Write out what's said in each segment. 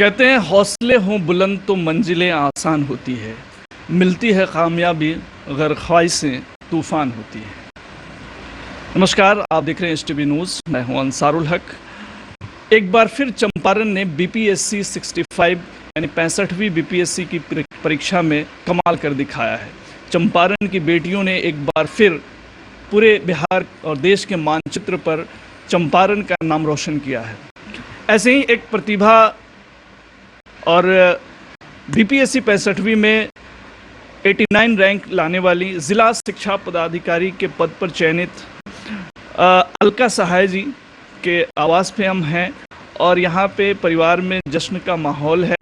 कहते हैं हौसले हों बुलंद तो मंजिलें आसान होती है, मिलती है कामयाबी अगर ख्वाहिशें तूफ़ान होती है। नमस्कार, आप देख रहे हैं एसटीवी न्यूज़। मैं हूं अंसारुल हक। एक बार फिर चंपारण ने बीपीएससी 65 यानी 65वीं बीपीएससी की परीक्षा में कमाल कर दिखाया है। चंपारण की बेटियों ने एक बार फिर पूरे बिहार और देश के मानचित्र पर चंपारण का नाम रोशन किया है। ऐसे ही एक प्रतिभा और बीपीएससी 65वीं में 89 रैंक लाने वाली ज़िला शिक्षा पदाधिकारी के पद पर चयनित अलका सहाय जी के आवास पे हम हैं और यहाँ पे परिवार में जश्न का माहौल है।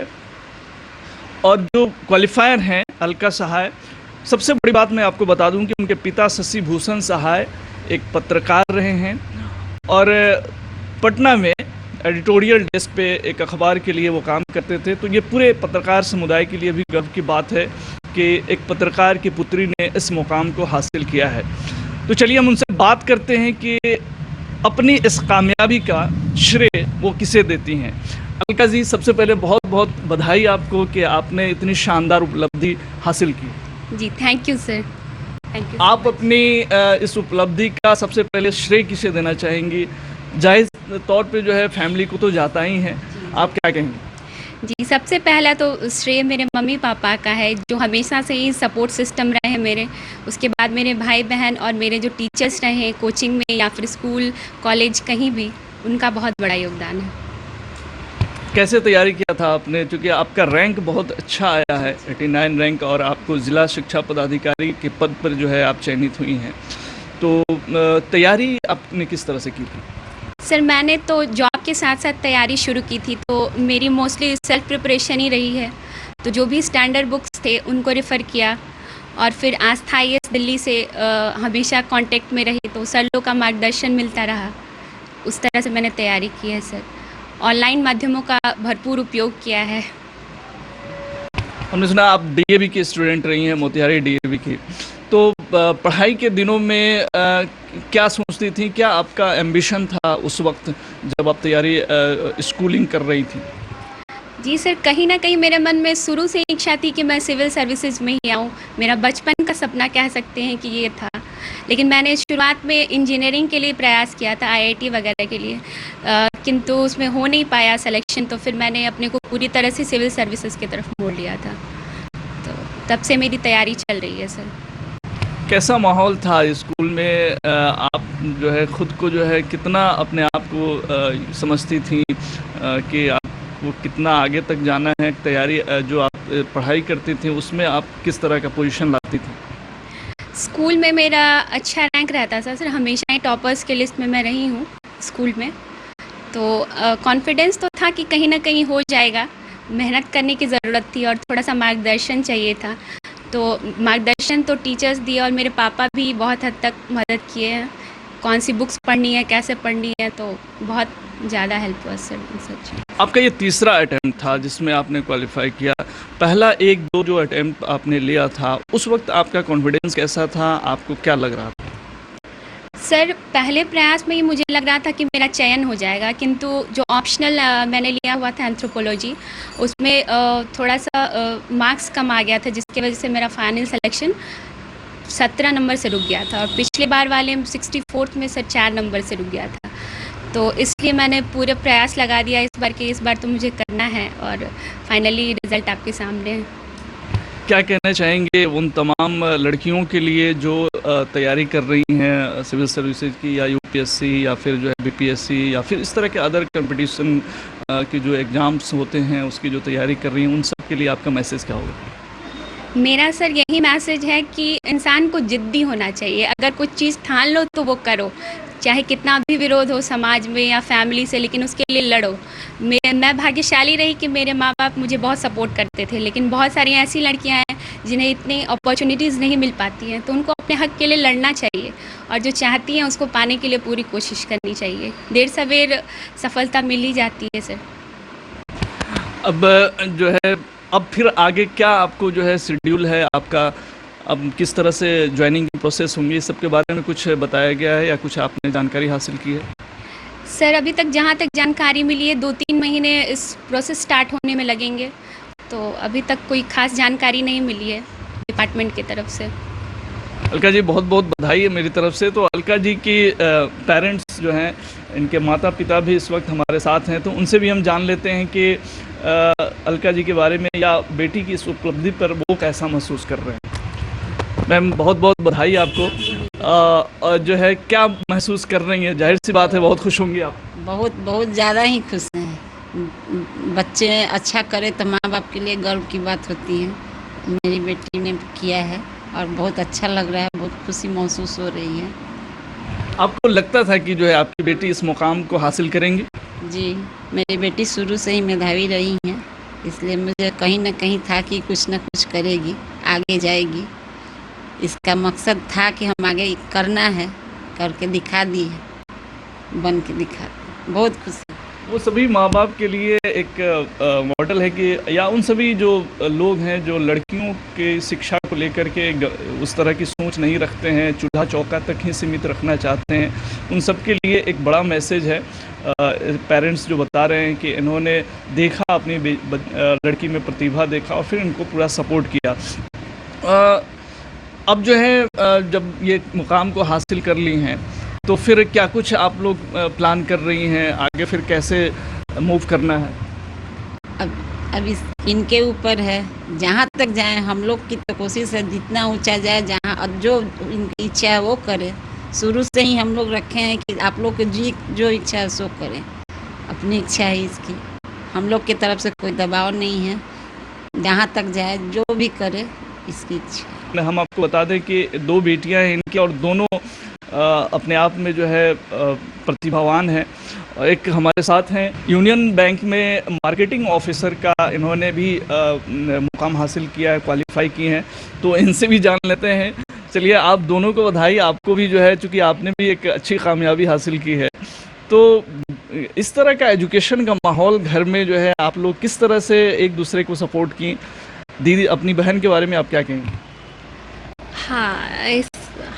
और जो क्वालिफायर हैं अलका सहाय, सबसे बड़ी बात मैं आपको बता दूं कि उनके पिता शशि भूषण सहाय एक पत्रकार रहे हैं और पटना में एडिटोरियल डेस्क पे एक अखबार के लिए वो काम करते थे। तो ये पूरे पत्रकार समुदाय के लिए भी गर्व की बात है कि एक पत्रकार की पुत्री ने इस मुकाम को हासिल किया है। तो चलिए हम उनसे बात करते हैं कि अपनी इस कामयाबी का श्रेय वो किसे देती हैं। अलका जी, सबसे पहले बहुत बहुत बधाई आपको कि आपने इतनी शानदार उपलब्धि हासिल की। जी, thank you sir, thank you. आप अपनी इस उपलब्धि का सबसे पहले श्रेय किसे देना चाहेंगी? जायज़ तौर पे जो है फैमिली को तो जाता ही है, आप क्या कहेंगे? जी, सबसे पहला तो श्रेय मेरे मम्मी पापा का है, जो हमेशा से ही सपोर्ट सिस्टम रहे हैं मेरे। उसके बाद मेरे भाई बहन और मेरे जो टीचर्स रहे कोचिंग में या फिर स्कूल कॉलेज कहीं भी, उनका बहुत बड़ा योगदान है। कैसे तैयारी किया था आपने, क्योंकि आपका रैंक बहुत अच्छा आया है 89 रैंक, और आपको ज़िला शिक्षा पदाधिकारी के पद पर जो है आप चयनित हुई हैं, तो तैयारी आपने किस तरह से की थी? सर, मैंने तो जॉब के साथ साथ तैयारी शुरू की थी, तो मेरी मोस्टली सेल्फ प्रिपरेशन ही रही है। तो जो भी स्टैंडर्ड बुक्स थे उनको रेफ़र किया और फिर आस्था IAS दिल्ली से हमेशा कांटेक्ट में रही, तो सर लोग का मार्गदर्शन मिलता रहा। उस तरह से मैंने तैयारी की है सर। ऑनलाइन माध्यमों का भरपूर उपयोग किया है। हमने सुना आप DAV की स्टूडेंट रही हैं, मोतिहारी DAV की। तो पढ़ाई के दिनों में क्या सोचती थी, क्या आपका एम्बिशन था उस वक्त जब आप तैयारी स्कूलिंग कर रही थी? जी सर, कहीं ना कहीं मेरे मन में शुरू से इच्छा थी कि मैं सिविल सर्विसेज में ही आऊँ। मेरा बचपन का सपना कह सकते हैं कि ये था। लेकिन मैंने शुरुआत में इंजीनियरिंग के लिए प्रयास किया था, IIT वगैरह के लिए, किंतु उसमें हो नहीं पाया सिलेक्शन। तो फिर मैंने अपने को पूरी तरह से सिविल सर्विसेज की तरफ मोड़ लिया था। तो तब से मेरी तैयारी चल रही है सर। कैसा माहौल था स्कूल में? आप जो है खुद को जो है कितना अपने आप को समझती थी कि आपको कितना आगे तक जाना है? तैयारी जो आप पढ़ाई करती थी उसमें आप किस तरह का पोजीशन लाती थी? स्कूल में मेरा अच्छा रैंक रहता था सर, हमेशा ही टॉपर्स के लिस्ट में मैं रही हूँ स्कूल में। तो कॉन्फिडेंस तो था कि कहीं ना कहीं हो जाएगा। मेहनत करने की ज़रूरत थी और थोड़ा सा मार्गदर्शन चाहिए था। तो मार्गदर्शन तो टीचर्स दिए और मेरे पापा भी बहुत हद तक मदद किए हैं। कौन सी बुक्स पढ़नी है, कैसे पढ़नी है, तो बहुत ज़्यादा हेल्प हुआ सर सच। आपका ये तीसरा अटैम्प्ट था जिसमें आपने क्वालिफाई किया। पहला 1-2 जो अटैम्प्ट आपने लिया था, उस वक्त आपका कॉन्फिडेंस कैसा था? आपको क्या लग रहा था? सर, पहले प्रयास में ही मुझे लग रहा था कि मेरा चयन हो जाएगा, किंतु जो ऑप्शनल मैंने लिया हुआ था एंथ्रोपोलॉजी, उसमें थोड़ा सा मार्क्स कम आ गया था, जिसकी वजह से मेरा फाइनल सिलेक्शन 17 नंबर से रुक गया था। और पिछले बार वाले 64th में सर 4 नंबर से रुक गया था। तो इसलिए मैंने पूरे प्रयास लगा दिया इस बार कि इस बार तो मुझे करना है, और फाइनली रिज़ल्ट आपके सामने है। क्या कहना चाहेंगे उन तमाम लड़कियों के लिए जो तैयारी कर रही हैं सिविल सर्विसेज की, या UPSC, या फिर जो है BPSC, या फिर इस तरह के अदर कंपटीशन के जो एग्ज़ाम्स होते हैं उसकी जो तैयारी कर रही हैं, उन सब के लिए आपका मैसेज क्या होगा? मेरा सर यही मैसेज है कि इंसान को जिद्दी होना चाहिए। अगर कुछ चीज़ ठान लो तो वो करो, चाहे कितना भी विरोध हो समाज में या फैमिली से, लेकिन उसके लिए लड़ो। मैं भाग्यशाली रही कि मेरे माँ बाप मुझे बहुत सपोर्ट करते थे, लेकिन बहुत सारी ऐसी लड़कियाँ हैं जिन्हें इतनी अपॉर्चुनिटीज़ नहीं मिल पाती हैं। तो उनको अपने हक़ के लिए लड़ना चाहिए और जो चाहती हैं उसको पाने के लिए पूरी कोशिश करनी चाहिए। देर सवेर सफलता मिल ही जाती है सर। अब जो है अब फिर आगे क्या आपको जो है शेड्यूल है आपका? अब किस तरह से ज्वाइनिंग की प्रोसेस होंगी, इस सब के बारे में कुछ बताया गया है या कुछ आपने जानकारी हासिल की है? सर अभी तक जहाँ तक जानकारी मिली है 2-3 महीने इस प्रोसेस स्टार्ट होने में लगेंगे, तो अभी तक कोई ख़ास जानकारी नहीं मिली है डिपार्टमेंट की तरफ से। अलका जी, बहुत बहुत बधाई है मेरी तरफ से। तो अलका जी की पेरेंट्स जो हैं, इनके माता पिता भी इस वक्त हमारे साथ हैं, तो उनसे भी हम जान लेते हैं कि अलका जी के बारे में या बेटी की इस उपलब्धि पर वो कैसा महसूस कर रहे हैं। मैम, बहुत बहुत बधाई आपको। और जो है, क्या महसूस कर रही हैं? जाहिर सी बात है बहुत खुश होंगी आप। बहुत बहुत ज़्यादा ही खुश हैं। बच्चे अच्छा करे तो माँ बाप के लिए गर्व की बात होती है। मेरी बेटी ने किया है और बहुत अच्छा लग रहा है, बहुत खुशी महसूस हो रही है। आपको लगता था कि जो है आपकी बेटी इस मुकाम को हासिल करेंगी? जी, मेरी बेटी शुरू से ही मेधावी रही हैं, इसलिए मुझे कहीं ना कहीं था कि कुछ न कुछ करेगी, आगे जाएगी। इसका मकसद था कि हम आगे करना है, करके दिखा दी है, बन के दिखा दी। बहुत खुशी। वो सभी माँ बाप के लिए एक मॉडल है कि, या उन सभी जो लोग हैं जो लड़कियों के शिक्षा को लेकर के उस तरह की सोच नहीं रखते हैं, चूल्हा चौका तक ही सीमित रखना चाहते हैं, उन सब के लिए एक बड़ा मैसेज है। पेरेंट्स जो बता रहे हैं कि इन्होंने देखा, अपनी लड़की में प्रतिभा देखा और फिर इनको पूरा सपोर्ट किया। अब जो है, जब ये मुकाम को हासिल कर ली हैं, तो फिर क्या कुछ आप लोग प्लान कर रही हैं आगे, फिर कैसे मूव करना है? अब इनके ऊपर है, जहाँ तक जाए हम लोग की तो कोशिश है जितना ऊंचा जाए, जहाँ अब जो इनकी इच्छा है वो करे। शुरू से ही हम लोग रखे हैं कि आप लोग की जो इच्छा है सो करें, अपनी इच्छा है इसकी, हम लोग की तरफ से कोई दबाव नहीं है। जहाँ तक जाए जो भी करे, इसकी इच्छा। हम आपको बता दें कि 2 बेटियां हैं इनकी और दोनों अपने आप में जो है प्रतिभावान हैं। एक हमारे साथ हैं यूनियन बैंक में मार्केटिंग ऑफिसर का, इन्होंने भी मुकाम हासिल किया है, क्वालिफाई की हैं, तो इनसे भी जान लेते हैं। चलिए, आप दोनों को बधाई। आपको भी जो है, चूँकि आपने भी एक अच्छी कामयाबी हासिल की है, तो इस तरह का एजुकेशन का माहौल घर में जो है, आप लोग किस तरह से एक दूसरे को सपोर्ट की? दीदी, अपनी बहन के बारे में आप क्या कहेंगे? हाँ,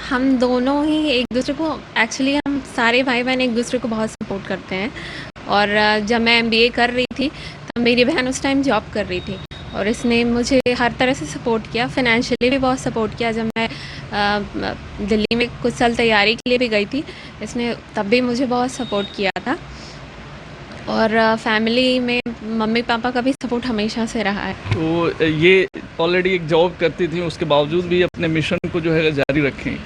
हम दोनों ही एक दूसरे को, एक्चुअली हम सारे भाई बहन एक दूसरे को बहुत सपोर्ट करते हैं। और जब मैं MBA कर रही थी तब मेरी बहन उस टाइम जॉब कर रही थी और इसने मुझे हर तरह से सपोर्ट किया, फाइनेंशियली भी बहुत सपोर्ट किया। जब मैं दिल्ली में कुछ साल तैयारी के लिए भी गई थी, इसने तब भी मुझे बहुत सपोर्ट किया था। और फैमिली में मम्मी पापा का भी सपोर्ट हमेशा से रहा है। तो ये ऑलरेडी एक जॉब करती थी, उसके बावजूद भी अपने मिशन को जो है जारी रखें।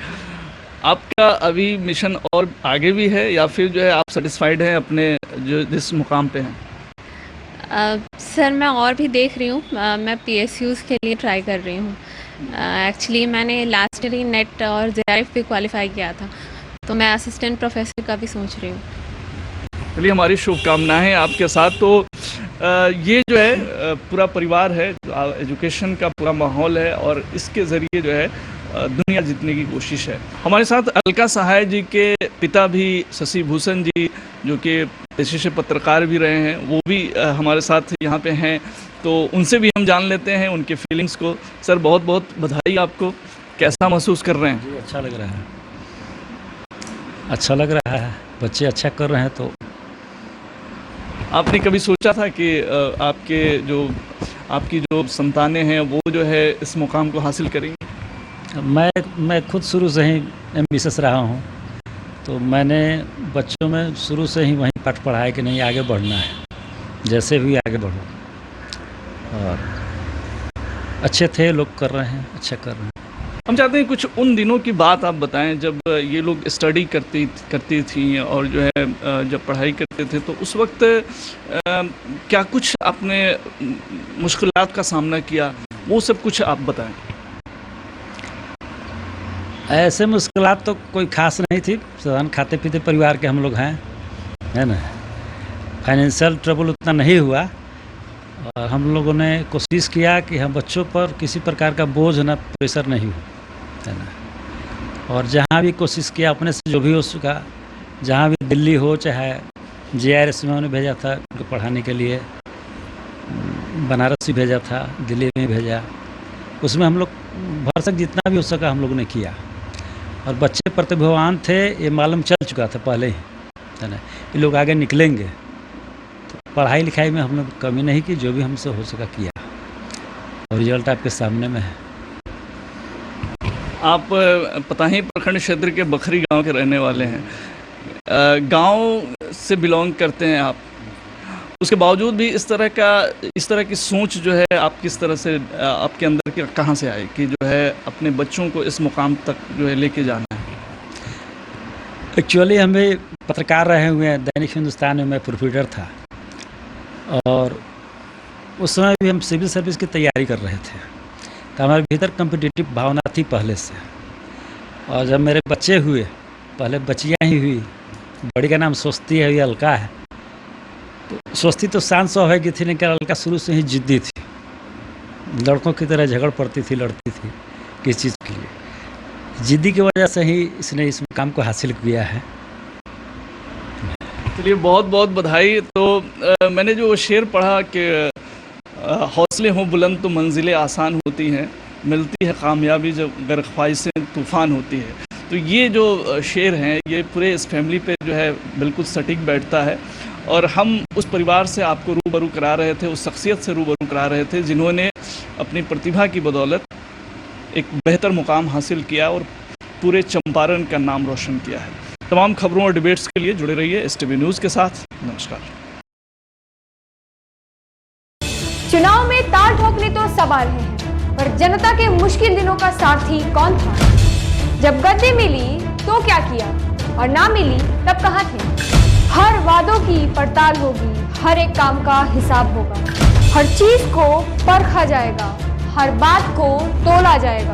आपका अभी मिशन और आगे भी है, या फिर जो है आप सेटिस्फाइड हैं अपने जो जिस मुकाम पे हैं? सर, मैं और भी देख रही हूँ। मैं PSUs के लिए ट्राई कर रही हूँ। एक्चुअली मैंने लास्ट ईयर ही नेट और JRF पे क्वालिफाई किया था, तो मैं असिस्टेंट प्रोफेसर का भी सोच रही हूँ। चलिए, हमारी शुभकामनाएं आपके साथ। तो ये जो है पूरा परिवार है, एजुकेशन का पूरा माहौल है और इसके ज़रिए जो है दुनिया जीतने की कोशिश है। हमारे साथ अलका सहाय जी के पिता भी शशि भूषण जी, जो कि पेशे से पत्रकार भी रहे हैं, वो भी हमारे साथ यहाँ पे हैं, तो उनसे भी हम जान लेते हैं उनके फीलिंग्स को। सर, बहुत बहुत बधाई आपको। कैसा महसूस कर रहे हैं? जी, अच्छा लग रहा है, अच्छा लग रहा है। बच्चे अच्छा कर रहे हैं। तो आपने कभी सोचा था कि आपकी जो संतानें हैं वो जो है इस मुकाम को हासिल करेंगी? मैं खुद शुरू से ही एम्बिशियस रहा हूँ, तो मैंने बच्चों में शुरू से ही वहीं पाठ पढ़ाया कि नहीं, आगे बढ़ना है, जैसे भी आगे बढ़ो। और अच्छे थे, लोग कर रहे हैं, अच्छा कर रहे हैं। हम चाहते हैं कुछ उन दिनों की बात आप बताएं जब ये लोग स्टडी करती थी और जो है जब पढ़ाई करते थे, तो उस वक्त क्या कुछ आपने मुश्किलात का सामना किया, वो सब कुछ आप बताएं। ऐसे मुश्किलात तो कोई ख़ास नहीं थी, साधारण खाते पीते परिवार के हम लोग हैं, है ना। फाइनेंशियल ट्रबल उतना नहीं हुआ और हम लोगों ने कोशिश किया कि हम बच्चों पर किसी प्रकार का बोझ ना, प्रेशर नहीं हो, है ना। और जहाँ भी कोशिश किया अपने से जो भी हो सका, जहाँ भी दिल्ली हो चाहे JRS में उन्हें भेजा था उनको पढ़ाने के लिए, बनारस भी भेजा था, दिल्ली में भेजा, उसमें हम लोग भरसक जितना भी हो सका हम लोगों ने किया। और बच्चे प्रतिभावान थे, ये मालूम चल चुका था पहले ही, है ना। ये लोग आगे निकलेंगे। तो पढ़ाई लिखाई में हमने कमी नहीं की, जो भी हमसे हो सका किया और रिजल्ट आपके सामने में है। आप पताही प्रखंड क्षेत्र के बखरी गांव के रहने वाले हैं, गांव से बिलोंग करते हैं आप, उसके बावजूद भी इस तरह की सोच जो है आप किस तरह से आपके अंदर की कहाँ से आई कि जो है अपने बच्चों को इस मुकाम तक जो है लेके जाना है? एक्चुअली हमें पत्रकार रहे हुए हैं, दैनिक हिंदुस्तान में मैं प्रोफीडर था और उस समय भी हम सिविल सर्विस की तैयारी कर रहे थे, तो हमारे भीतर कम्पिटिटिव भावना थी पहले से। और जब मेरे बच्चे हुए, पहले बच्चियाँ ही हुई, बड़ी का नाम स्वस्ति है, ये अलका है। तो स्वस्ति तो शांत स्वभाव की थी, लेकिन अलका शुरू से ही जिद्दी थी, लड़कों की तरह झगड़ पड़ती थी, लड़ती थी किस चीज़ के लिए। जिद्दी की वजह से ही इसने इस मुकाम को हासिल किया है। चलिए बहुत बहुत बधाई। तो मैंने जो शेर पढ़ा कि हौसले हों बुलंद तो मंजिलें आसान होती हैं, मिलती है कामयाबी जब अगर ख्वाहिशें तूफ़ान होती है। तो ये जो शेर हैं ये पूरे इस फैमिली पे जो है बिल्कुल सटीक बैठता है और हम उस परिवार से आपको रूबरू करा रहे थे, उस शख्सियत से रूबरू करा रहे थे जिन्होंने अपनी प्रतिभा की बदौलत एक बेहतर मुकाम हासिल किया और पूरे चंपारण का नाम रोशन किया है। तमाम खबरों और डिबेट्स के लिए जुड़े रहिए STV न्यूज़ के साथ। नमस्कार। चुनाव में ताल ठोकने तो सब आ रहे हैं, पर जनता के मुश्किल दिनों का सारथी कौन था? जब गद्दी मिली तो क्या किया और ना मिली तब कहाँ थे? हर वादों की पड़ताल होगी, हर एक काम का हिसाब होगा, हर चीज को परखा जाएगा, हर बात को तोला जाएगा।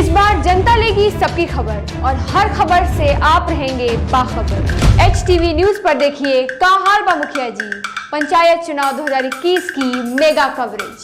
इस बार जनता लेगी सबकी खबर और हर खबर से आप रहेंगे बाखबर। HTV न्यूज़ पर देखिए काहारबा मुखिया जी पंचायत चुनाव 2021 की मेगा कवरेज।